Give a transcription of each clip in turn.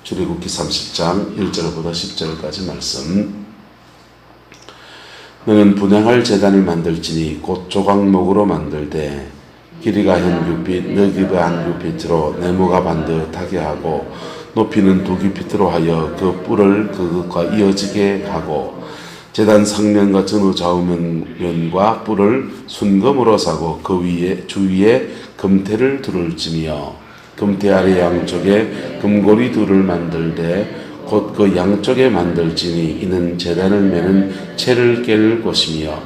출애굽기 30장 1절부터 10절까지 말씀. 너는 분향할 제단을 만들지니 곧 조각목으로 만들되 길이가 한 6핏 너기가 한 6핏으로 네모가 반듯하게 하고 높이는 2규빗으로 하여 그 뿔을 그것과 이어지게 하고 제단 상면과 전후 좌우면과 뿔을 순금으로 사고 그 위에 주위에 금태를 두를지며 금태 아래 양쪽에 금고리 둘을 만들되 곧 그 양쪽에 만들지니 이는 제단을 매는 채를 깰 것이며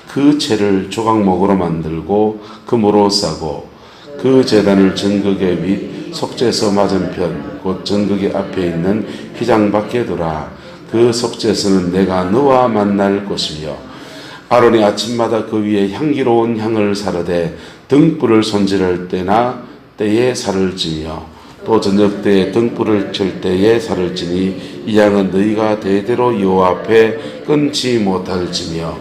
그 채를 조각목으로 만들고 금으로 싸고 그 제단을 전극의 윗 속죄서 맞은편 곧 전극의 앞에 있는 휘장 밖에 두라. 그 속죄서는 내가 너와 만날 것이며 아론이 아침마다 그 위에 향기로운 향을 사르되 등불을 손질할 때에 살을 찌며 또 저녁 때에 등불을 칠 때에 살을 찌니 이 양은 너희가 대대로 여호와 앞에 끊지 못할지며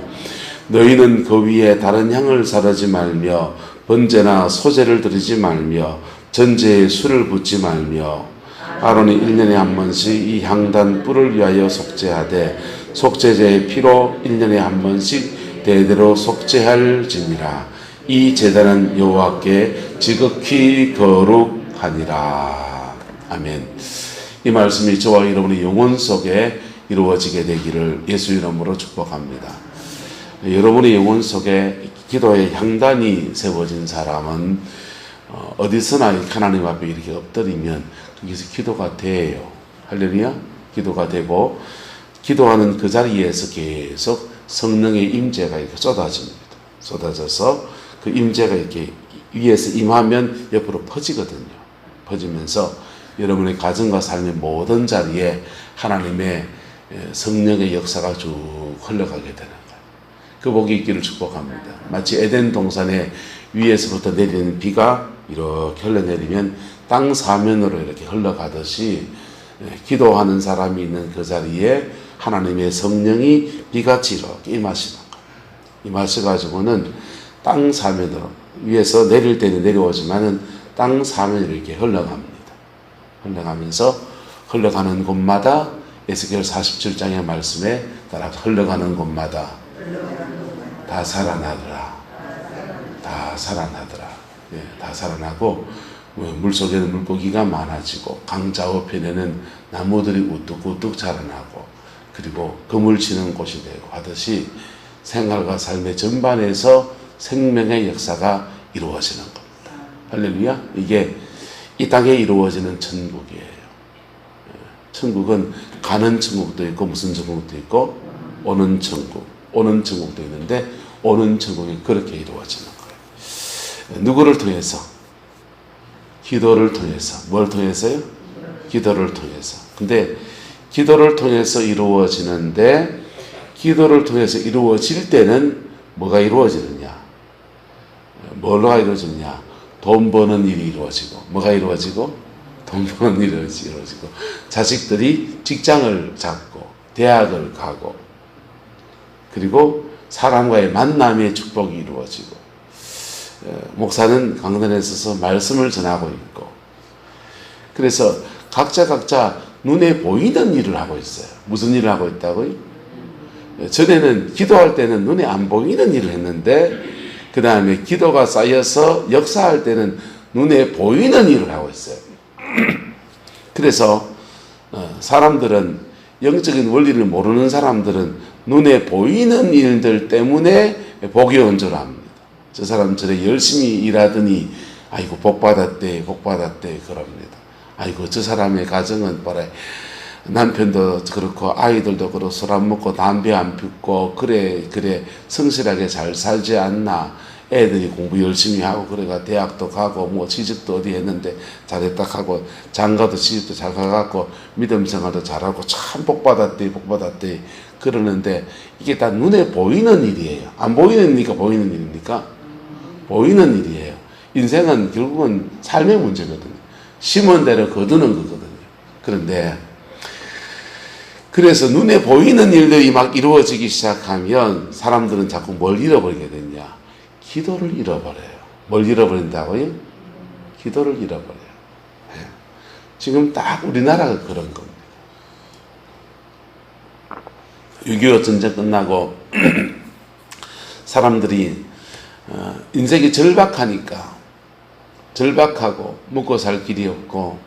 너희는 그 위에 다른 향을 사르지 말며 번제나 소제를 드리지 말며 전제에 술을 붓지 말며 아론이 1년에 한 번씩 이 향단 뿔을 위하여 속죄하되 속죄제의 피로 1년에 한 번씩 대대로 속죄할지니라. 이 제단은 여호와께 지극히 거룩하니라. 아멘. 이 말씀이 저와 여러분의 영혼 속에 이루어지게 되기를 예수 이름으로 축복합니다. 여러분의 영혼 속에 기도의 향단이 세워진 사람은 어디서나 하나님 앞에 이렇게 엎드리면 거기서 기도가 돼요. 할렐루야. 기도가 되고 기도하는 그 자리에서 계속 성령의 임재가 이렇게 쏟아집니다. 쏟아져서 그 임재가 이렇게 위에서 임하면 옆으로 퍼지거든요. 퍼지면서 여러분의 가정과 삶의 모든 자리에 하나님의 성령의 역사가 쭉 흘러가게 되는 거예요. 그 복이 있기를 축복합니다. 마치 에덴 동산에 위에서부터 내리는 비가 이렇게 흘러내리면 땅 사면으로 이렇게 흘러가듯이 기도하는 사람이 있는 그 자리에 하나님의 성령이 비같이 이렇게 임하시는 거예요. 임하셔가지고는 땅 사면으로 위에서 내릴 때는 내려오지만은 땅 사면으로 이렇게 흘러갑니다. 흘러가면서 흘러가는 곳마다 에스겔 47장의 말씀에 따라 흘러가는 곳마다 다 살아나더라. 다 살아나더라. 예, 다 살아나고 물속에는 물고기가 많아지고 강 좌우편에는 나무들이 우뚝우뚝 자라나고 그리고 그물 치는 곳이 되고 하듯이 생활과 삶의 전반에서 생명의 역사가 이루어지는 겁니다. 할렐루야. 이게 이 땅에 이루어지는 천국이에요. 천국은 가는 천국도 있고 무슨 천국도 있고 오는 천국도 있는데 오는 천국이 그렇게 이루어지는 거예요. 누구를 통해서? 기도를 통해서. 뭘 통해서요? 기도를 통해서. 근데 기도를 통해서 이루어지는데 기도를 통해서 이루어질 때는 뭐가 이루어지느냐? 뭘로가 이루어지느냐? 돈 버는 일이 이루어지고 뭐가 이루어지고? 돈 버는 일이 이루어지고 자식들이 직장을 잡고 대학을 가고 그리고 사람과의 만남의 축복이 이루어지고 목사는 강단에 서서 말씀을 전하고 있고 그래서 각자 눈에 보이는 일을 하고 있어요. 무슨 일을 하고 있다고요? 전에는 기도할 때는 눈에 안 보이는 일을 했는데 그 다음에 기도가 쌓여서 역사할 때는 눈에 보이는 일을 하고 있어요. 그래서 사람들은 영적인 원리를 모르는 사람들은 눈에 보이는 일들 때문에 복이 온 줄 압니다. 저 사람 저래 열심히 일하더니 아이고 복받았대 그럽니다. 아이고 저 사람의 가정은 뭐래 남편도 그렇고 아이들도 그렇고 술 안 먹고 담배 안 피우고 그래 성실하게 잘 살지 않나. 애들이 공부 열심히 하고 그래가 대학도 가고 뭐 취직도 어디 했는데 잘했다 하고 장가도 취직도 잘 가갖고 믿음 생활도 잘하고 참 복받았대 그러는데 이게 다 눈에 보이는 일이에요. 안 보이는 일이니까 보이는 일입니까? 보이는 일이에요. 인생은 결국은 삶의 문제거든요. 심은 대로 거두는 거거든요. 그런데 그래서 눈에 보이는 일들이 막 이루어지기 시작하면 사람들은 자꾸 뭘 잃어버리게 되냐? 기도를 잃어버려요. 뭘 잃어버린다고요? 기도를 잃어버려요. 지금 딱 우리나라가 그런 겁니다. 6.25 전쟁 끝나고 사람들이 인생이 절박하고 먹고 살 길이 없고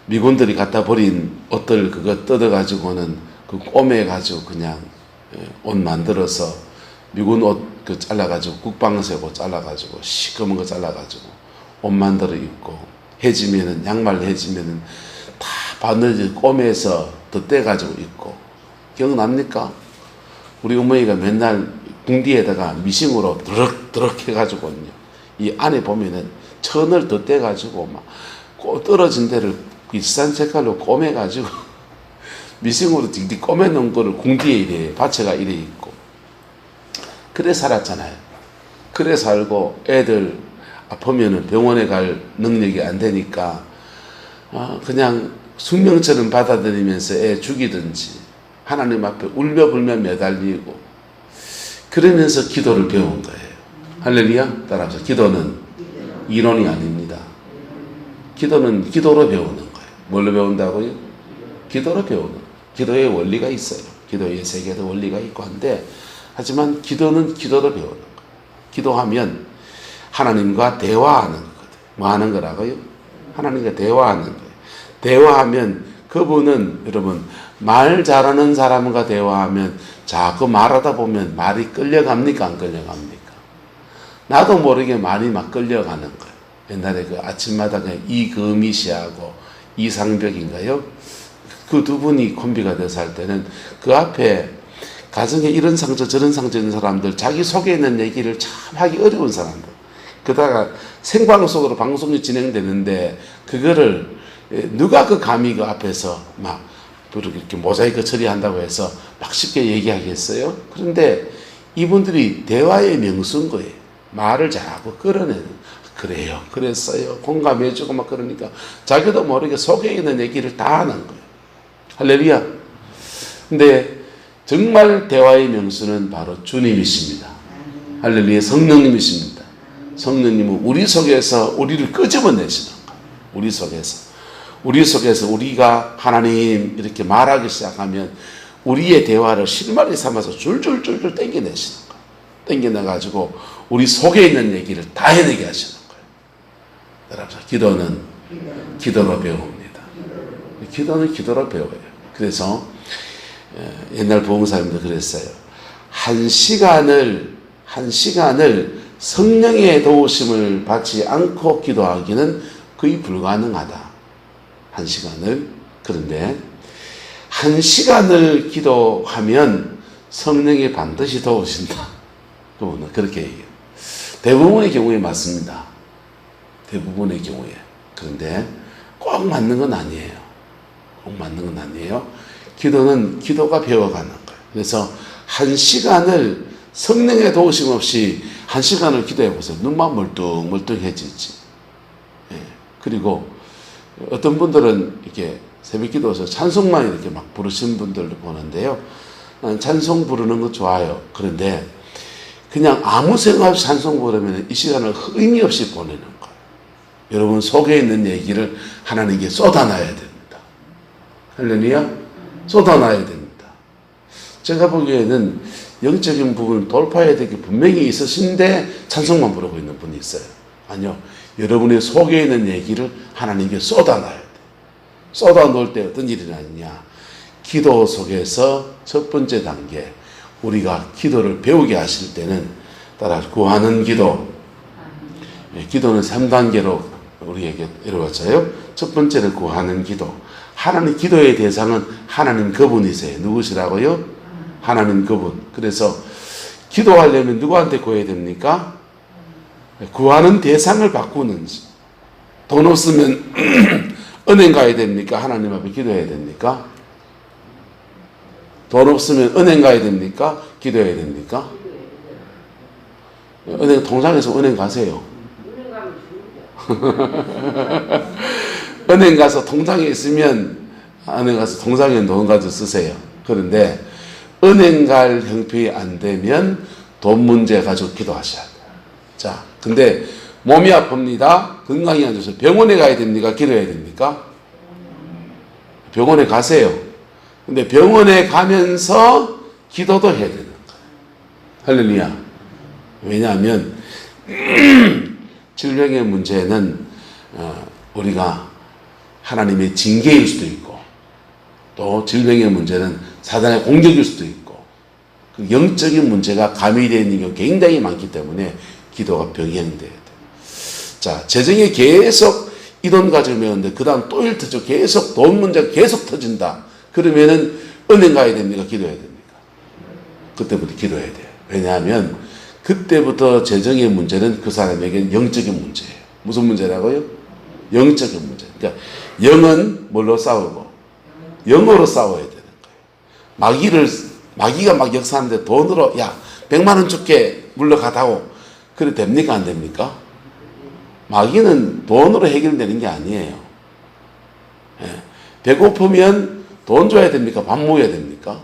미군들이 갖다 버린 옷들 그거 뜯어가지고는 그 꼬매가지고 그냥 옷 만들어서 미군 옷 그 잘라가지고 국방색 옷 잘라가지고 시꺼먼 거 잘라가지고 옷 만들어 입고 해지면은 양말 해지면은 다 바느질 꼬매서 덧대가지고 입고 기억납니까? 우리 어머니가 맨날 궁디에다가 미싱으로 드럭드럭 해가지고는요 이 안에 보면은 천을 덧대가지고 막 떨어진 데를 비싼 색깔로 꼬매가지고 미싱으로 딩딩 꼬매놓은 거를 궁디에 이래 받쳐가 이래 있고 그래 살았잖아요. 그래 살고 애들 아프면은 병원에 갈 능력이 안 되니까 그냥 숙명처럼 받아들이면서 애 죽이든지 하나님 앞에 울며불며 매달리고 그러면서 기도를 배운 거예요. 할렐루야. 따라서 기도는 이론이 아닙니다. 기도는 기도로 배우는 거예요. 뭘로 배운다고요? 기도로 배우는 거예요. 기도의 원리가 있어요. 기도의 세계도 원리가 있고 한데 하지만 기도는 기도로 배우는 거예요. 기도하면 하나님과 대화하는 거거든요. 뭐 하는 거라고요? 하나님과 대화하는 거예요. 대화하면 그분은 여러분 말 잘하는 사람과 대화하면 자꾸 말하다 보면 말이 끌려갑니까? 안 끌려갑니까? 나도 모르게 말이 막 끌려가는 거예요. 옛날에 그 아침마다 그냥 이금희 씨하고 이상벽인가요? 그 두 분이 콤비가 돼서 할 때는 그 앞에 가정에 이런 상처 저런 상처 있는 사람들 자기 속에 있는 얘기를 참 하기 어려운 사람들 그러다가 생방송으로 방송이 진행되는데 그거를 누가 그 감히 그 앞에서 막 이렇게 모자이크 처리한다고 해서 막 쉽게 얘기하겠어요? 그런데 이분들이 대화의 명수인 거예요. 말을 자꾸 끌어내는 그래요 그랬어요 공감해주고 막 그러니까 자기도 모르게 속에 있는 얘기를 다 하는 거예요. 할렐루야. 근데 정말 대화의 명수는 바로 주님이십니다. 할렐루야. 성령님이십니다. 성령님은 우리 속에서 우리를 끄집어내시는 거예요. 우리 속에서 우리가 하나님 이렇게 말하기 시작하면 우리의 대화를 실마리 삼아서 줄줄줄줄 땡겨내시는 거예요. 땡겨내가지고 우리 속에 있는 얘기를 다 해내게 하시는 거예요. 여러분, 기도는 기도로 배웁니다. 기도는 기도로 배워요. 그래서 옛날 보험사님도 그랬어요. 한 시간을 성령의 도우심을 받지 않고 기도하기는 거의 불가능하다. 한 시간을. 그런데 한 시간을 기도하면 성령이 반드시 도우신다. 그분은 그렇게 얘기해요. 대부분의 경우에 맞습니다. 대부분의 경우에. 그런데 꼭 맞는 건 아니에요. 꼭 맞는 건 아니에요. 기도는 기도가 배워가는 거예요. 그래서 한 시간을 성령의 도우심 없이 한 시간을 기도해 보세요. 눈만 멀뚱멀뚱해지지. 예. 그리고 어떤 분들은 이렇게 새벽 기도에서 찬송만 이렇게 막 부르시는 분들도 보는데요. 찬송 부르는 거 좋아요. 그런데 그냥 아무 생각 없이 찬송 부르면 이 시간을 의미 없이 보내는 거예요. 여러분 속에 있는 얘기를 하나님께 쏟아놔야 됩니다. 할렐루야. 쏟아놔야 됩니다. 제가 보기에는 영적인 부분을 돌파해야 될 게 분명히 있으신데 찬송만 부르고 있는 분이 있어요. 아니요. 여러분의 속에 있는 얘기를 하나님께 쏟아놔야 돼요. 쏟아놓을 때 어떤 일이 나느냐. 기도 속에서 첫 번째 단계 우리가 기도를 배우게 하실 때는 따라 구하는 기도. 기도는 3단계로 우리에게 이루어져요. 첫 번째는 구하는 기도. 하나님 기도의 대상은 하나님 그분이세요. 누구시라고요? 하나님 그분. 그래서 기도하려면 누구한테 구해야 됩니까? 구하는 대상을 바꾸는지. 돈 없으면 은행 가야 됩니까? 하나님 앞에 기도해야 됩니까? 돈 없으면 은행 가야 됩니까? 기도해야 됩니까? 은행 통장에서 은행 가세요. 은행 가서 통장에 있으면 은행 가서 통장에 돈 가지고 쓰세요. 그런데 은행 갈 형편이 안 되면 돈 문제 가지고 기도하셔야 돼요. 자, 근데 몸이 아픕니다. 건강이 안 좋아서 병원에 가야 됩니까? 기도해야 됩니까? 병원에 가세요. 근데 병원에 가면서 기도도 해야 되는 거예요. 할렐루야. 왜냐하면 질병의 문제는 우리가 하나님의 징계일 수도 있고, 또 질병의 문제는 사단의 공격일 수도 있고, 그 영적인 문제가 가미되어 있는 경우가 굉장히 많기 때문에 기도가 병행돼야 돼요. 자, 재정에 계속 이 돈 가지고 메웠는데 그 다음 또 일 터져 계속 돈 문제가 계속 터진다. 그러면은 은행 가야 됩니까? 기도해야 됩니까? 그때부터 기도해야 돼요. 왜냐하면 그때부터 재정의 문제는 그 사람에게는 영적인 문제예요. 무슨 문제라고요? 영적인 문제. 그러니까 영은 뭘로 싸우고 영어로 싸워야 되는 거예요. 마귀가 막 역사하는데 돈으로 100만 원 줄게 물러가다오. 그래 됩니까? 안 됩니까? 마귀는 돈으로 해결되는 게 아니에요. 배고프면 돈 줘야 됩니까? 밥 먹어야 됩니까?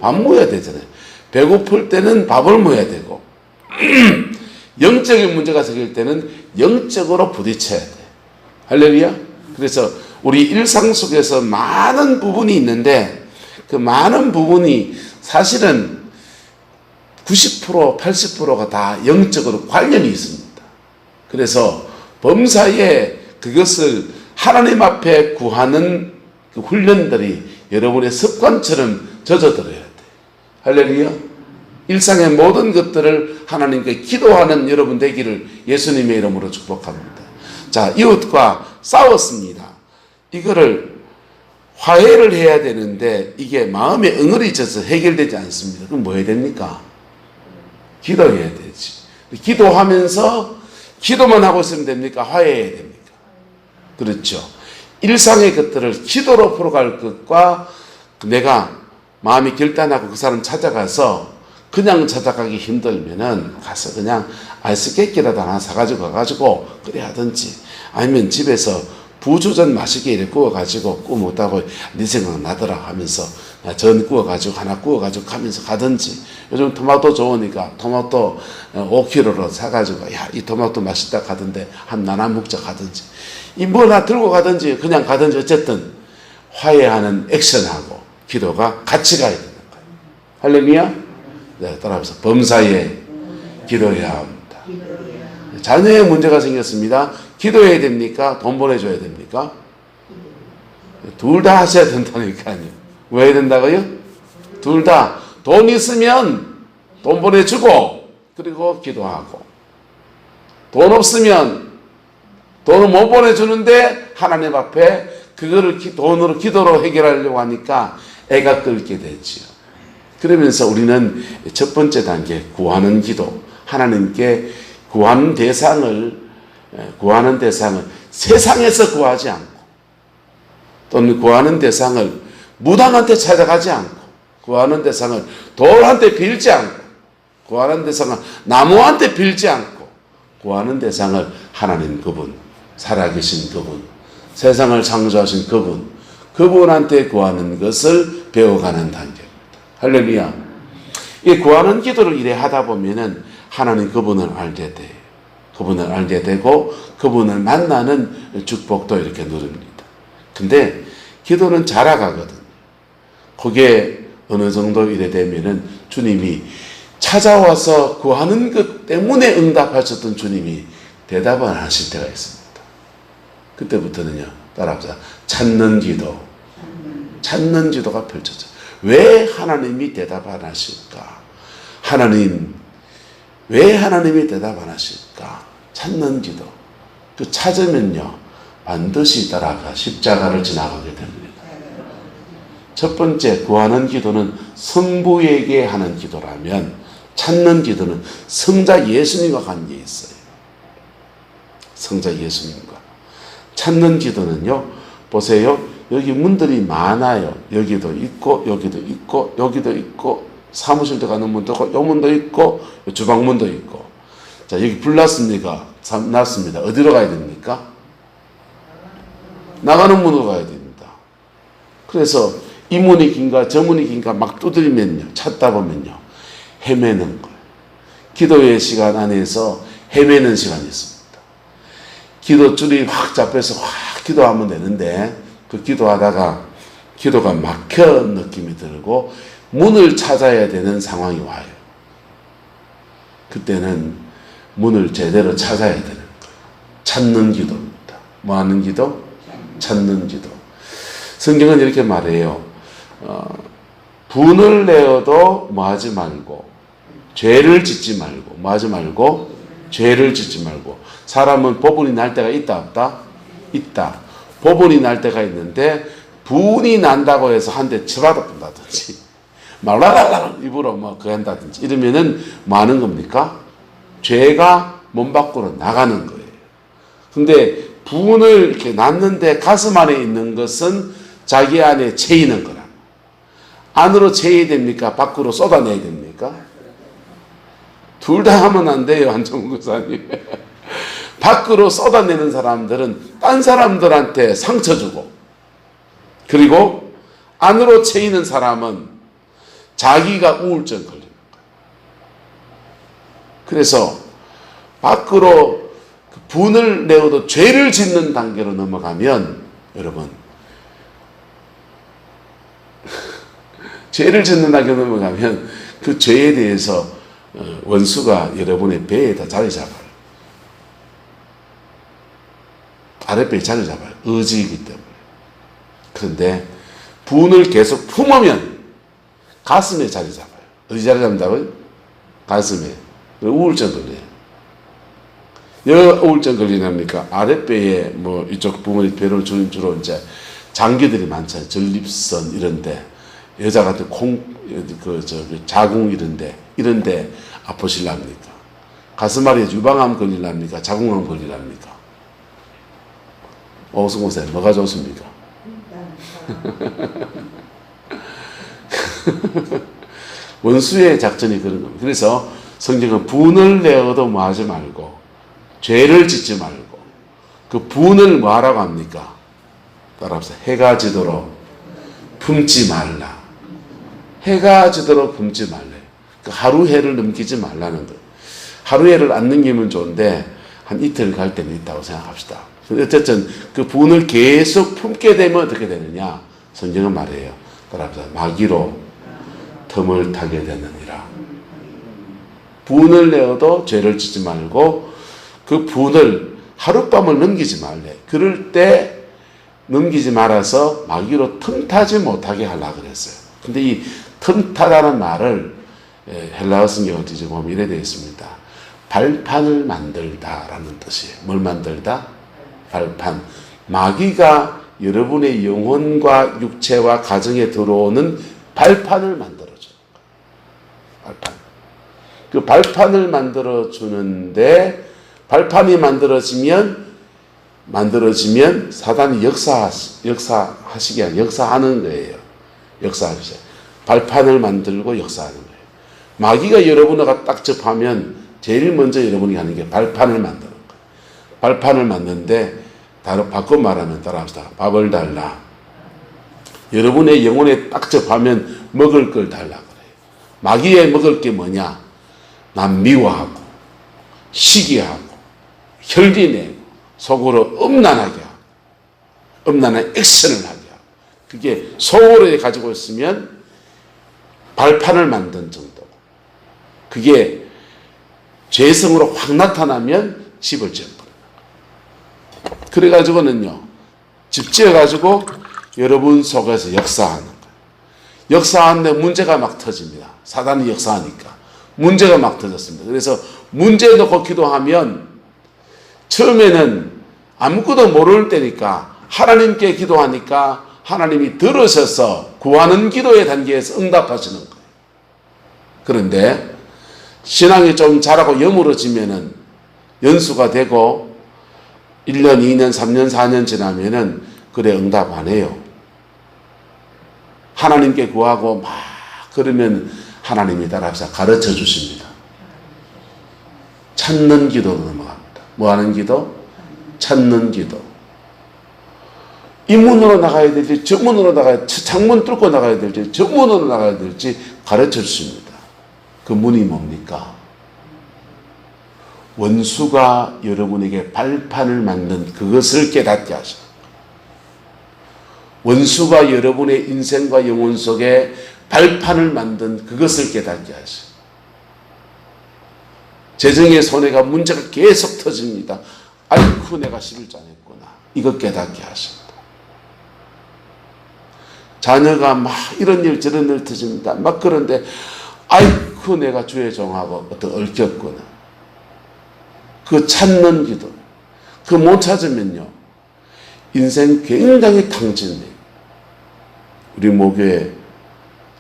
밥 먹어야 되잖아요. 배고플 때는 밥을 먹어야 되고 영적인 문제가 생길 때는 영적으로 부딪혀야 돼. 할렐루야. 그래서 우리 일상 속에서 많은 부분이 있는데 그 많은 부분이 사실은 90%, 80%가 다 영적으로 관련이 있습니다. 그래서 범사에 그것을 하나님 앞에 구하는 그 훈련들이 여러분의 습관처럼 젖어들어야 돼. 할렐루야. 일상의 모든 것들을 하나님께 기도하는 여러분 되기를 예수님의 이름으로 축복합니다. 자, 이웃과 싸웠습니다. 이거를 화해를 해야 되는데 이게 마음에 응어리져서 해결되지 않습니다. 그럼 뭐 해야 됩니까? 기도해야 되지. 기도하면서 기도만 하고 있으면 됩니까? 화해해야 됩니까? 그렇죠. 일상의 것들을 기도로 풀어갈 것과 내가 마음이 결단하고 그 사람 찾아가서 그냥 찾아가기 힘들면은 가서 그냥 아이스케이크라도 하나 사가지고 가가지고 그래 하든지, 아니면 집에서 부조전 맛있게 이렇게 구워가지고 구워 먹다고 네 생각 나더라 하면서 전 구워가지고 하나 구워가지고 가면서 가든지, 요즘 토마토 좋으니까 토마토 5kg로 사가지고 이 토마토 맛있다 가던데 한 나눠 먹자 가든지, 이 뭐 하나 들고 가든지 그냥 가든지 어쨌든 화해하는 액션하고 기도가 같이 가야 되는 거예요. 할렐루야. 네, 따라하면서 범사에 기도해야 합니다. 자녀의 문제가 생겼습니다. 기도해야 됩니까? 돈 보내줘야 됩니까? 둘 다 하셔야 된다니까요. 왜 해야 된다고요? 둘 다. 돈 있으면 돈 보내주고 그리고 기도하고, 돈 없으면 돈을 못 보내주는데 하나님 앞에 그거를 돈으로 기도로 해결하려고 하니까 애가 끓게 되지요. 그러면서 우리는 첫 번째 단계 구하는 기도, 하나님께 구하는 대상을 세상에서 구하지 않고, 또는 구하는 대상을 무당한테 찾아가지 않고, 구하는 대상을 돌한테 빌지 않고, 구하는 대상을 나무한테 빌지 않고, 구하는 대상을 하나님 그분, 살아계신 그분, 세상을 창조하신 그분한테 구하는 것을 배워가는 단계입니다. 할렐루야. 이 구하는 기도를 이래 하다 보면은 하나님 그분을 알게 돼요. 그분을 알게 되고 그분을 만나는 축복도 이렇게 누립니다. 근데 기도는 자라가거든요. 그게 어느 정도 이래 되면은 주님이 찾아와서 구하는 것 때문에 응답하셨던 주님이 대답을 안 하실 때가 있습니다. 그때부터는요, 따라합시다. 찾는 찾는 기도가 펼쳐져요. 왜 하나님이 대답 안 하실까? 왜 하나님이 대답 안 하실까? 찾는 기도. 그 찾으면요, 반드시 따라가 십자가를 지나가게 됩니다. 첫 번째, 구하는 기도는 성부에게 하는 기도라면, 찾는 기도는 성자 예수님과 관계에 있어요. 성자 예수님과. 찾는 기도는요, 보세요. 여기 문들이 많아요. 여기도 있고, 여기도 있고, 여기도 있고, 사무실도 가는 문도 있고, 요 문도 있고, 요 주방문도 있고. 자, 여기 불 났습니까? 났습니다. 어디로 가야 됩니까? 나가는 문으로 가야 됩니다. 그래서 이 문이 긴가, 저 문이 긴가 막 두드리면요, 찾다 보면요, 헤매는 거예요. 기도의 시간 안에서 헤매는 시간이 있습니다. 기도줄이 확 잡혀서 확 기도하면 되는데, 그 기도하다가 기도가 막혀 느낌이 들고 문을 찾아야 되는 상황이 와요. 그때는 문을 제대로 찾아야 되는 거예요. 찾는 기도입니다. 뭐 하는 기도? 찾는 기도. 성경은 이렇게 말해요. 분을 내어도 뭐 하지 말고, 죄를 짓지 말고, 뭐 하지 말고, 죄를 짓지 말고. 사람은 법원이 날 때가 있다, 없다? 있다. 법원이 날 때가 있는데, 분이 난다고 해서 한 대 쳐받아본다든지, 말라라라 입으로 뭐 그 한다든지, 이러면은 뭐 하는 겁니까? 죄가 몸 밖으로 나가는 거예요. 근데 분을 이렇게 낳는데 가슴 안에 있는 것은 자기 안에 채이는 거라. 안으로 채야 됩니까? 밖으로 쏟아내야 됩니까? 둘 다 하면 안 돼요, 한정훈 교사님. 밖으로 쏟아내는 사람들은 딴 사람들한테 상처 주고, 그리고 안으로 채이는 사람은 자기가 우울증 걸립니다. 그래서 밖으로 분을 내어도 죄를 짓는 단계로 넘어가면, 여러분, 죄를 짓는 단계로 넘어가면 그 죄에 대해서 원수가 여러분의 배에다 자리 잡아요. 아랫배에 자리 잡아요. 의지이기 때문에. 그런데 분을 계속 품으면 가슴에 자리 잡아요. 어디 자리 잡는다고요? 가슴에. 우울증 걸려요. 여 우울증 걸리냐니까 아랫배에 뭐 이쪽 부분이 배를 주로 이제 장기들이 많잖아요. 전립선 이런데, 여자 같은 자궁 이런데 아프실랍니까? 가슴앓이에 유방암 걸릴랍니까? 자궁암 걸릴랍니까? 오승호쌤, 뭐가 좋습니까? 원수의 작전이 그런 겁니다. 그래서 성경은 분을 내어도 뭐 하지 말고, 죄를 짓지 말고, 그 분을 뭐 하라고 합니까? 따라합시다. 해가 지도록 품지 말라. 해가 지도록 품지 말래. 그 하루 해를 넘기지 말라는 거예요. 하루 해를 안 넘기면 좋은데, 한 이틀 갈 때는 있다고 생각합시다. 어쨌든 그 분을 계속 품게 되면 어떻게 되느냐? 성경은 말해요. 따라합시다. 마귀로 틈을 타게 되느니라. 분을 내어도 죄를 짓지 말고, 그 분을 하룻밤을 넘기지 말래. 그럴 때 넘기지 말아서 마귀로 틈타지 못하게 하려고 그랬어요. 근데 이 틈타라는 말을 헬라어 성경을 뒤져보면 이래 되어 있습니다. 발판을 만들다라는 뜻이에요. 뭘 만들다? 발판. 마귀가 여러분의 영혼과 육체와 가정에 들어오는 발판을 만들어줘요. 발판. 그 발판을 만들어주는데, 발판이 만들어지면 사단이 역사하시게 아니라 역사하는 거예요. 역사하시죠. 발판을 만들고 역사하는 거예요. 마귀가 여러분과 딱 접하면 제일 먼저 여러분이 하는 게 발판을 만드는 거예요. 발판을 만드는데, 바꿔 말하면 따라합시다. 밥을 달라. 여러분의 영혼에 딱 접하면 먹을 걸 달라 그래요. 마귀의 먹을 게 뭐냐? 남 미워하고, 시기하고, 혈기내고, 속으로 음란하게 하고, 음란한 액션을 하게 하고, 그게 속으로 가지고 있으면 발판을 만든 정도고, 그게 죄성으로 확 나타나면 집을 지어버려요. 그래가지고는요, 집 지어가지고 여러분 속에서 역사하는 거예요. 역사하는데 문제가 막 터집니다. 사단이 역사하니까. 문제가 막 터졌습니다. 그래서 문제 놓고 기도하면 처음에는 아무것도 모를 때니까 하나님께 기도하니까 하나님이 들으셔서 구하는 기도의 단계에서 응답하시는 거예요. 그런데 신앙이 좀 자라고 여물어지면은 연수가 되고 1년, 2년, 3년, 4년 지나면은 그래 응답 안 해요. 하나님께 구하고 막 그러면 하나님이 따라서 가르쳐 주십니다. 찾는 기도로 넘어갑니다. 뭐 하는 기도? 찾는 기도. 이 문으로 나가야 될지, 저 문으로 나가야 될지, 창문 뚫고 나가야 될지, 저 문으로 나가야 될지 가르쳐 주십니다. 그 문이 뭡니까? 원수가 여러분에게 발판을 만든 그것을 깨닫게 하셔. 원수가 여러분의 인생과 영혼 속에 발판을 만든 그것을 깨닫게 하시고, 재정의 손해가 문제가 계속 터집니다. 아이쿠 내가 11조 안 했구나. 이거 깨닫게 하십니다. 자녀가 막 이런 일 저런 일 터집니다. 막 그런데 아이쿠 내가 주의 종하고 어떤 얽혔구나. 그 찾는 기도. 그 못 찾으면요 인생 굉장히 탕진돼요. 우리 모교회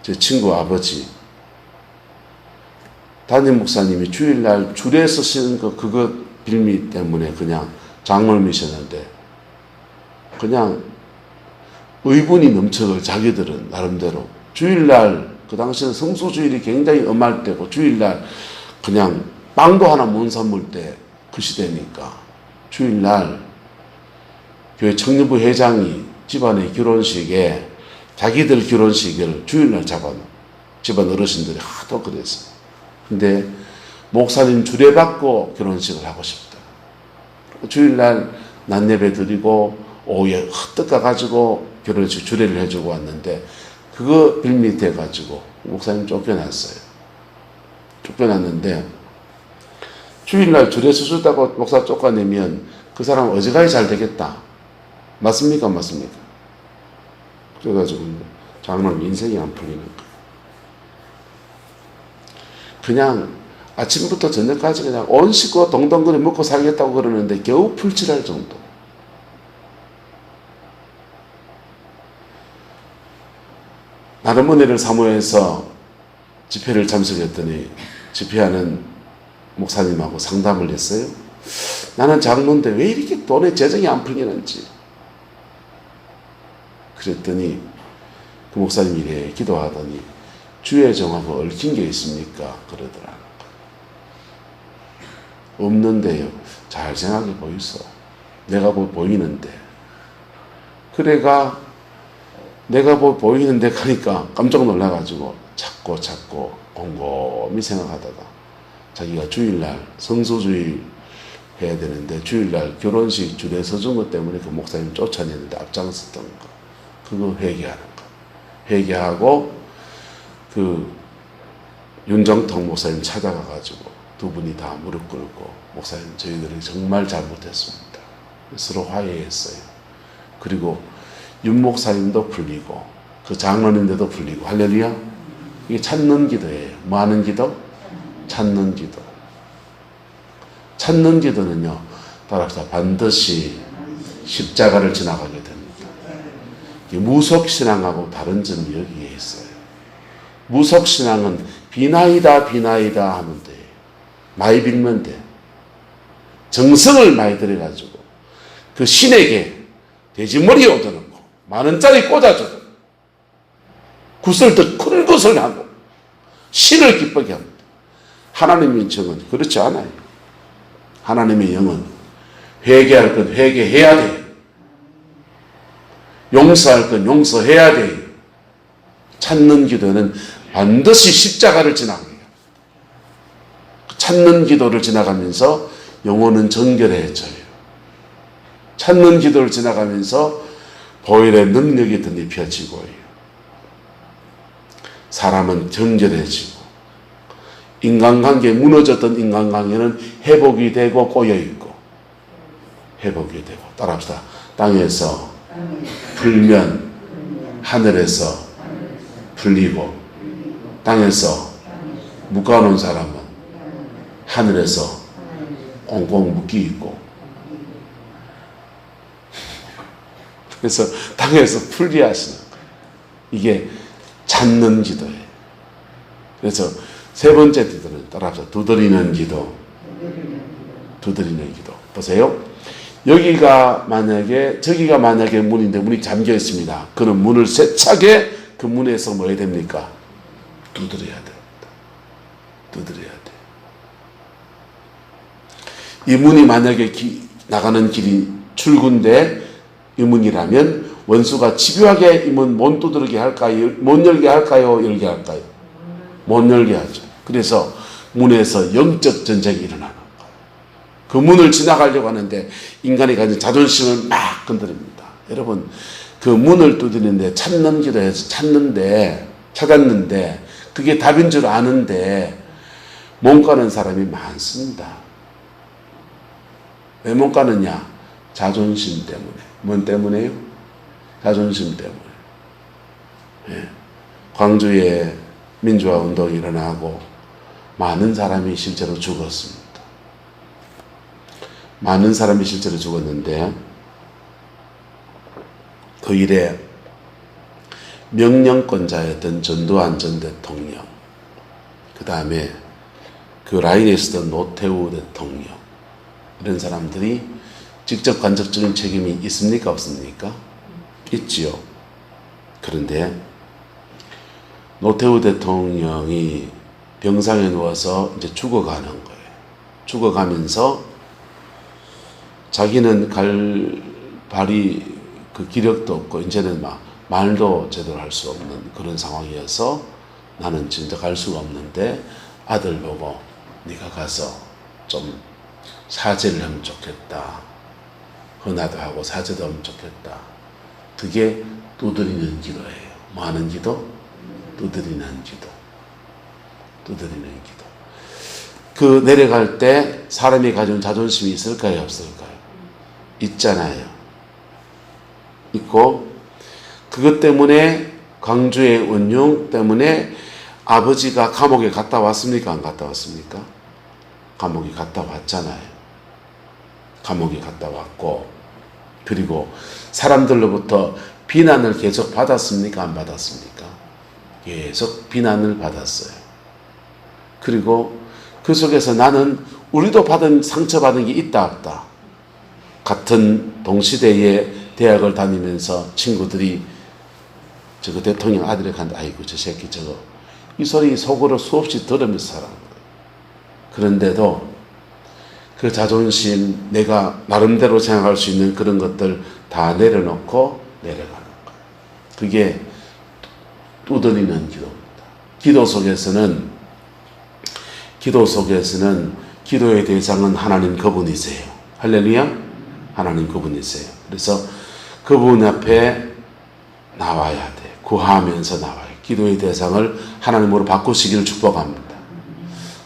제 친구 아버지 담임 목사님이 주일날 줄에서 쓰는 그거 빌미 때문에 그냥 장을 미셨는데, 그냥 의분이 넘쳐서 자기들은 나름대로 주일날, 그 당시에는 성수주일이 굉장히 엄할 때고 주일날 그냥 빵도 하나 못 사물 때 그 시대니까 주일날 교회 청년부 회장이 집안의 결혼식에 자기들 결혼식을 주일날 잡아놓은 집안 어르신들이 하도 그랬어요. 근데 목사님 주례받고 결혼식을 하고 싶다. 주일날 낮예배 드리고 오후에 헛떡 가가지고 결혼식 주례를 해주고 왔는데, 그거 빌밑에 가지고 목사님 쫓겨났어요. 쫓겨났는데 주일날 주례 수술다고 목사 쫓아내면 그 사람 어지간히 잘 되겠다. 맞습니까? 맞습니까? 그래가지고 장로님 인생이 안 풀리는 거예요. 그냥 아침부터 저녁까지 그냥 온 식구 동동거리 먹고 살겠다고 그러는데 겨우 풀칠할 정도. 나름 은혜를 사모해서 집회를 참석했더니 집회하는 목사님하고 상담을 했어요. 나는 장로인데 왜 이렇게 돈의 재정이 안 풀리는지. 그랬더니 그 목사님이 이래 기도하더니 주의 종하고 얽힌 게 있습니까? 그러더라고요. 없는데요. 잘 생각해 보이소. 내가 보이는데. 그래가 내가 보이는데 가니까 깜짝 놀라가지고 찾고 곰곰이 생각하다가 자기가 주일날 성소주일 해야 되는데 주일날 결혼식 주례 서준 것 때문에 그 목사님 쫓아냈는데 앞장섰던 거. 그거 회개하는 거. 회개하고 그 윤정통 목사님 찾아가가지고 두 분이 다 무릎 꿇고 목사님 저희들이 정말 잘못했습니다. 서로 화해했어요. 그리고 윤 목사님도 풀리고 그 장로님들도 풀리고. 할렐루야. 이게 찾는 기도예요. 뭐 하는 기도? 찾는 기도. 찾는 기도는요 따라서 반드시 십자가를 지나가게 됩니다. 무속신앙하고 다른 점이 여기에 있어요. 무속신앙은 비나이다 하면 돼. 많이 빌면 돼. 정성을 많이 들여가지고 그 신에게 돼지머리 얻어놓고 만원짜리 꽂아줘도 굿을 더 큰 것을 하고 신을 기쁘게 합니다. 하나님의 영은 그렇지 않아요. 하나님의 영은 회개할 건 회개해야 돼. 용서할 건 용서해야 돼. 찾는 기도는 반드시 십자가를 지나가요. 찾는 기도를 지나가면서 영혼은 정결해져요. 찾는 기도를 지나가면서 보혈의 능력이 덧입혀지고요. 사람은 정결해지고 인간관계 무너졌던 인간관계는 회복이 되고 꼬여있고 회복이 되고. 따라합시다. 땅에서 풀면 하늘에서 풀리고, 땅에서 묶어놓은 사람은 하늘에서 꽁꽁 묶이 있고. 그래서 땅에서 풀게 하시는 거예요. 이게 찾는 기도예요. 그래서 세 번째 기도는 따라합시다. 두드리는 기도. 두드리는 기도. 보세요. 저기가 만약에 문인데 문이 잠겨 있습니다. 그럼 문을 세차게 그 문에서 뭐 해야 됩니까? 두드려야 됩니다. 두드려야 돼. 이 문이 만약에 나가는 길이 출구인데 이 문이라면 원수가 집요하게 이 문 못 두드리게 할까요? 못 열게 할까요? 열게 할까요? 못 열게 하죠. 그래서 문에서 영적 전쟁이 일어나는 거예요. 그 문을 지나가려고 하는데 인간이 가진 자존심을 막 건드립니다. 여러분, 그 문을 두드리는데 찾는 기도해서 찾았는데 그게 답인 줄 아는데 못 가는 사람이 많습니다. 왜 못 가느냐? 자존심 때문에. 뭔 때문에요? 자존심 때문에. 예. 광주에 민주화 운동이 일어나고 많은 사람이 실제로 죽었습니다. 많은 사람이 실제로 죽었는데 그 일에 명령권자였던 전두환 전 대통령, 그 다음에 그 라인에 있었던 노태우 대통령, 이런 사람들이 직접 간접적인 책임이 있습니까? 없습니까? 있지요. 그런데 노태우 대통령이 병상에 누워서 이제 죽어가는 거예요. 죽어가면서 자기는 갈 발이 그 기력도 없고 이제는 막 말도 제대로 할 수 없는 그런 상황이어서 나는 진짜 갈 수가 없는데 아들 보고 네가 가서 좀 사죄를 하면 좋겠다. 헌화도 하고 사죄도 하면 좋겠다. 그게 두드리는 기도예요. 뭐 하는 기도? 두드리는 기도. 두드리는 기도. 그 내려갈 때 사람이 가진 자존심이 있을까요? 없을까요? 있잖아요. 있고 그것 때문에 광주의 운용 때문에 아버지가 감옥에 갔다 왔습니까? 안 갔다 왔습니까? 감옥에 갔다 왔잖아요. 감옥에 갔다 왔고 그리고 사람들로부터 비난을 계속 받았습니까? 안 받았습니까? 계속 비난을 받았어요. 그리고 그 속에서 나는 우리도 상처받은 게 있다 없다. 같은 동시대에 대학을 다니면서 친구들이 저거 대통령 아들이 간다. 아이고 저 새끼 저거. 이 소리 속으로 수없이 들으면서 살아가는 거예요. 그런데도 그 자존심, 내가 나름대로 생각할 수 있는 그런 것들 다 내려놓고 내려가는 거예요. 그게 두드리는 기도입니다. 기도 속에서는 기도의 대상은 하나님 그분이세요. 할렐루야. 하나님 그분이세요. 그래서 그분 앞에 나와야 돼. 구하면서 나와요. 기도의 대상을 하나님으로 바꾸시기를 축복합니다.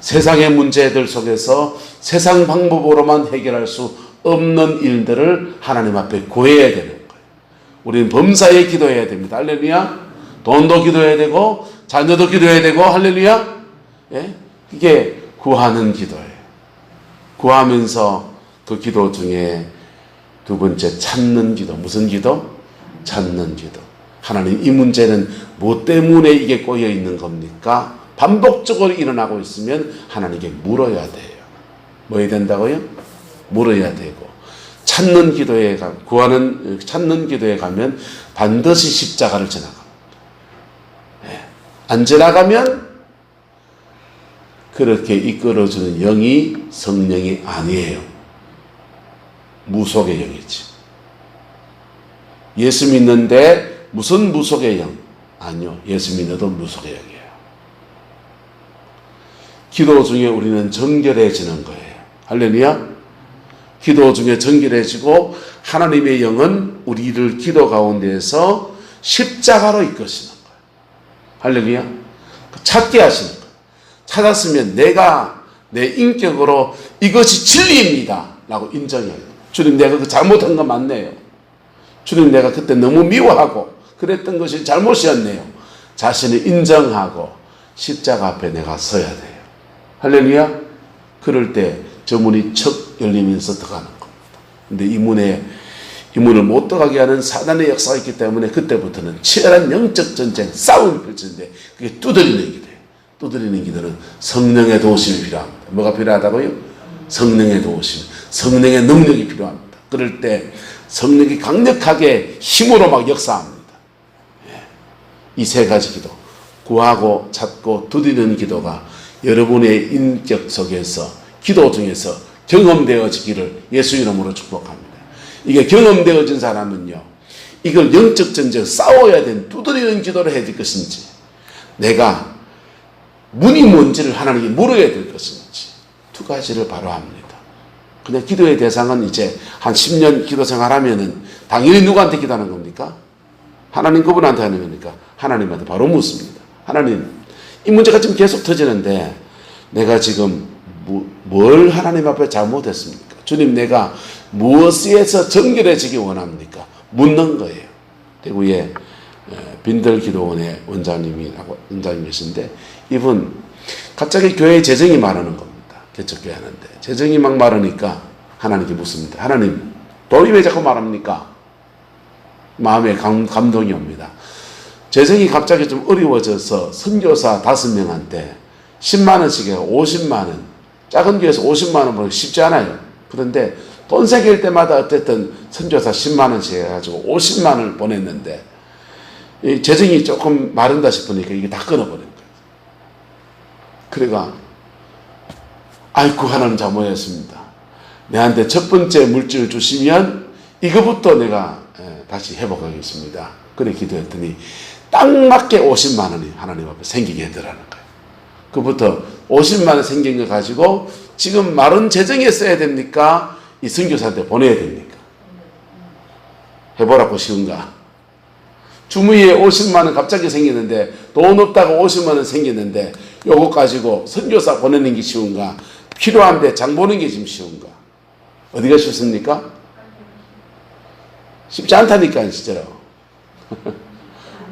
세상의 문제들 속에서 세상 방법으로만 해결할 수 없는 일들을 하나님 앞에 구해야 되는 거예요. 우리는 범사에 기도해야 됩니다. 할렐루야. 돈도 기도해야 되고 자녀도 기도해야 되고 할렐루야. 예? 이게 구하는 기도예요. 구하면서 그 기도 중에 두 번째 찾는 기도. 무슨 기도? 찾는 기도. 하나님 이 문제는 뭐 때문에 이게 꼬여 있는 겁니까? 반복적으로 일어나고 있으면 하나님께 물어야 돼요. 뭐 해야 된다고요? 물어야 되고 찾는 기도에 가면 반드시 십자가를 지나갑니다. 네. 안 지나가면 그렇게 이끌어주는 영이 성령이 아니에요. 무속의 영이지. 예수 믿는데 무슨 무속의 영? 아니요. 예수 믿어도 무속의 영이에요. 기도 중에 우리는 정결해지는 거예요. 할렐루야. 기도 중에 정결해지고 하나님의 영은 우리를 기도 가운데에서 십자가로 이끄시는 거예요. 할렐루야. 찾게 하시는 거예요. 찾았으면 내가 내 인격으로 이것이 진리입니다 라고 인정해요. 주님 내가 그 잘못한 거 맞네요. 주님 내가 그때 너무 미워하고 그랬던 것이 잘못이었네요. 자신을 인정하고 십자가 앞에 내가 서야 돼요. 할렐루야. 그럴 때 저 문이 척 열리면서 들어가는 겁니다. 근데 이 문을 못 들어가게 하는 사단의 역사가 있기 때문에 그때부터는 치열한 영적 전쟁, 싸움이 펼치는데 그게 두드리는 기도예요. 두드리는 기도는 성령의 도우심이 필요합니다. 뭐가 필요하다고요? 성령의 도우심, 성령의 능력이 필요합니다. 그럴 때 성령이 강력하게 힘으로 막 역사합니다. 이 세 가지 기도, 구하고 찾고 두드리는 기도가 여러분의 인격 속에서 기도 중에서 경험되어지기를 예수 이름으로 축복합니다. 이게 경험되어진 사람은요, 이걸 영적 전쟁 싸워야 되는 두드리는 기도를 해야 될 것인지, 내가 문이 뭔지를 하나님께 물어야 될 것인지, 두 가지를 바로 합니다. 그냥 기도의 대상은 이제 한 10년 기도 생활하면은 당연히 누구한테 기도하는 겁니까? 하나님 그분한테 하는 거니까 하나님한테 바로 묻습니다. 하나님, 이 문제가 지금 계속 터지는데 내가 지금 뭘 하나님 앞에 잘못했습니까? 주님, 내가 무엇에서 정결해지기 원합니까? 묻는 거예요. 대구에 빈들기도원의 원장님이신데 이분 갑자기 교회에 재정이 마르는 겁니다. 개척교회 하는데 재정이 막 마르니까 하나님께 묻습니다. 하나님, 돈이 왜 자꾸 마릅니까? 마음에 감동이 옵니다. 재정이 갑자기 좀 어려워져서 선교사 5명한테 10만 원씩 해서 50만 원, 작은 교회에서 50만 원 벌기 쉽지 않아요. 그런데 돈 생길 때마다 어쨌든 선교사 10만 원씩 해가지고 50만 원을 보냈는데 이 재정이 조금 마른다 싶으니까 이게 다 끊어버린 거예요. 그래가 아이고, 하나님 잘못했습니다. 내한테 첫 번째 물질을 주시면 이거부터 내가 다시 회복하겠습니다. 그래 기도했더니 딱 맞게 50만 원이 하나님 앞에 생기게 해더라는 거예요. 그부터 50만 원 생긴 거 가지고 지금 마른 재정에 써야 됩니까? 이 선교사한테 보내야 됩니까? 해보라고 쉬운가? 주머니에 50만 원 갑자기 생기는데, 돈 없다고 50만 원 생기는데 요거 가지고 선교사 보내는 게 쉬운가? 필요한데 장 보는 게 지금 쉬운가? 어디가 쉽습니까? 쉽지 않다니까요, 진짜로.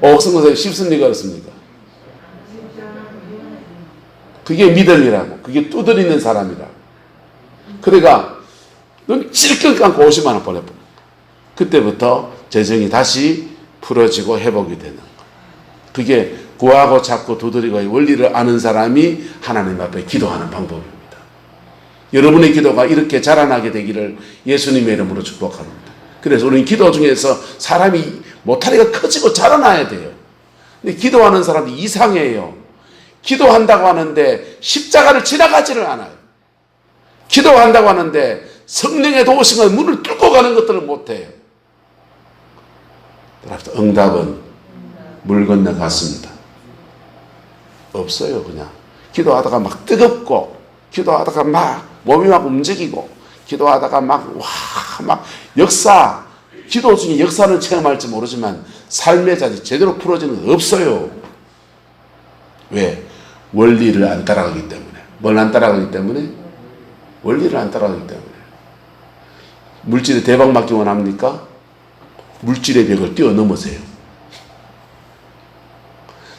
옥성고사에 쉽습니까, 어렵습니까? 그게 믿음이라고, 그게 두드리는 사람이라고. 그러니까 눈 찔끔 감고 50만 원 보내버려. 그때부터 재정이 다시 풀어지고 회복이 되는 거예요. 그게 구하고 찾고 두드리고의 원리를 아는 사람이 하나님 앞에 기도하는 방법입니다. 여러분의 기도가 이렇게 자라나게 되기를 예수님의 이름으로 축복합니다. 그래서 우리는 기도 중에서 사람이 모타리가 커지고 자라나야 돼요. 근데 기도하는 사람이 이상해요. 기도한다고 하는데 십자가를 지나가지를 않아요. 기도한다고 하는데 성령의 도우심과 문을 뚫고 가는 것들을 못해요. 응답은 물 건너갔습니다. 없어요. 그냥 기도하다가 막 뜨겁고, 기도하다가 막 몸이 막 움직이고, 기도하다가 막 역사, 기도 중에 역사는 체험할지 모르지만 삶의 자리 제대로 풀어지는 거 없어요. 왜? 원리를 안 따라가기 때문에. 뭘 안 따라가기 때문에? 원리를 안 따라가기 때문에. 물질에 대박 맞기 원합니까? 물질의 벽을 뛰어넘으세요.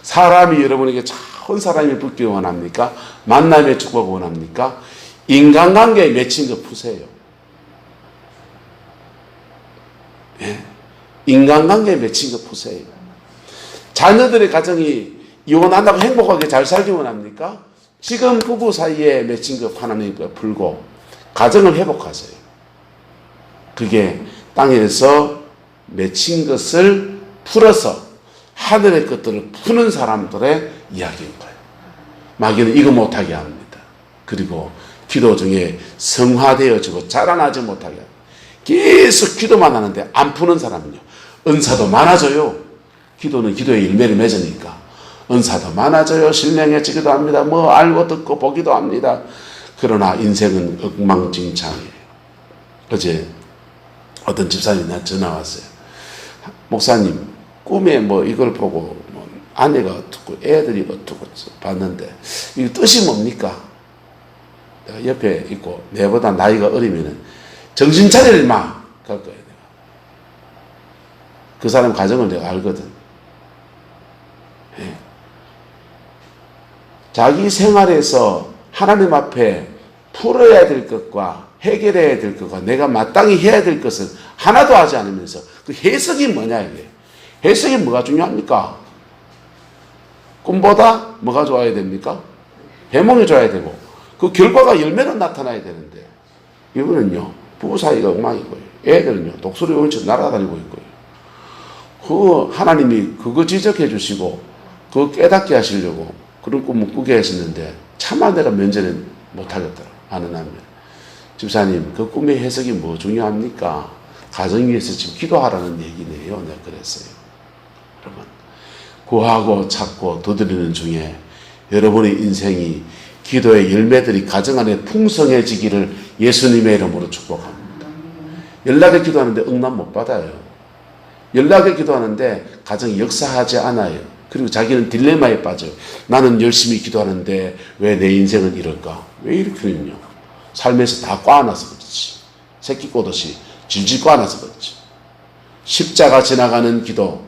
사람이 여러분에게 좋은 사람이 붙기 원합니까? 만남의 축복을 원합니까? 인간관계에 맺힌 거 푸세요. 예? 인간관계에 맺힌 거 푸세요. 자녀들의 가정이 이혼한다고 행복하게 잘 살기 원합니까? 지금 부부 사이에 맺힌 거 하나님 풀고 가정을 회복하세요. 그게 땅에서 맺힌 것을 풀어서 하늘의 것들을 푸는 사람들의 이야기인 거예요. 마귀는 이거 못하게 합니다. 그리고 기도 중에 성화되어지고 자라나지 못하게 합니다. 계속 기도만 하는데 안 푸는 사람은요, 은사도 많아져요. 기도는 기도의 열매를 맺으니까 은사도 많아져요. 신령해지기도 합니다. 뭐 알고 듣고 보기도 합니다. 그러나 인생은 엉망진창이에요. 어제 어떤 집사님이 나한테 전화 왔어요. 목사님, 꿈에 뭐 이걸 보고 뭐 아내가 어떻고 애들이 어떻고 봤는데 이 뜻이 뭡니까? 내가 옆에 있고 내보다 나이가 어리면은 정신 차리를 마! 갈 거예요. 내가. 그 사람 가정을 내가 알거든. 예. 자기 생활에서 하나님 앞에 풀어야 될 것과 해결해야 될 것과 내가 마땅히 해야 될 것을 하나도 하지 않으면서 그 해석이 뭐냐 이게. 해석이 뭐가 중요합니까? 꿈보다 뭐가 좋아야 됩니까? 해몽이 좋아야 되고 그 결과가 열매로 나타나야 되는데 이거는요 부부 사이가 엉망이고요. 애들은요 독수리 원처럼 날아다니고 있고요. 그 하나님이 그거 지적해 주시고 그거 깨닫게 하시려고 그런 꿈을 꾸게 하시는데 차마 내가 면제는 못하겠더라. 아는 한면 집사님 그 꿈의 해석이 뭐 중요합니까? 가정 위해서 지금 기도하라는 얘기네요. 내가 그랬어요. 여러분 구하고 찾고 두드리는 중에 여러분의 인생이 기도의 열매들이 가정 안에 풍성해지기를 예수님의 이름으로 축복합니다. 연락에 기도하는데 응답 못 받아요. 연락에 기도하는데 가정이 역사하지 않아요. 그리고 자기는 딜레마에 빠져요. 나는 열심히 기도하는데 왜 내 인생은 이럴까? 왜 이렇게는요? 삶에서 다 꽈놔서 그렇지. 새끼 꼬듯이 질질 꽈놔서 그렇지. 십자가 지나가는 기도,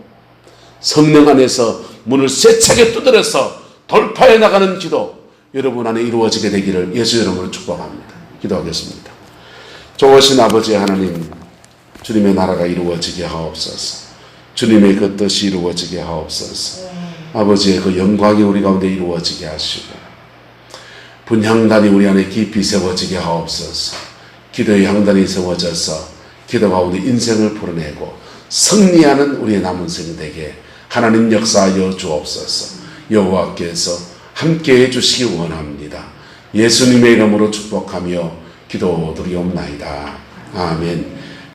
성령 안에서 문을 세차게 두드려서 돌파해 나가는 기도, 여러분 안에 이루어지게 되기를 예수 이름으로 축복합니다. 기도하겠습니다. 좋으신 아버지 하나님, 주님의 나라가 이루어지게 하옵소서. 주님의 그 뜻이 이루어지게 하옵소서. 아버지의 그 영광이 우리 가운데 이루어지게 하시고 분향단이 우리 안에 깊이 세워지게 하옵소서. 기도의 향단이 세워져서 기도 가운데 인생을 풀어내고 승리하는 우리의 남은 생이 되게 하나님 역사하여 주옵소서. 여호와께서 함께해 주시기 원합니다. 예수님의 이름으로 축복하며 기도드리옵나이다. 아멘.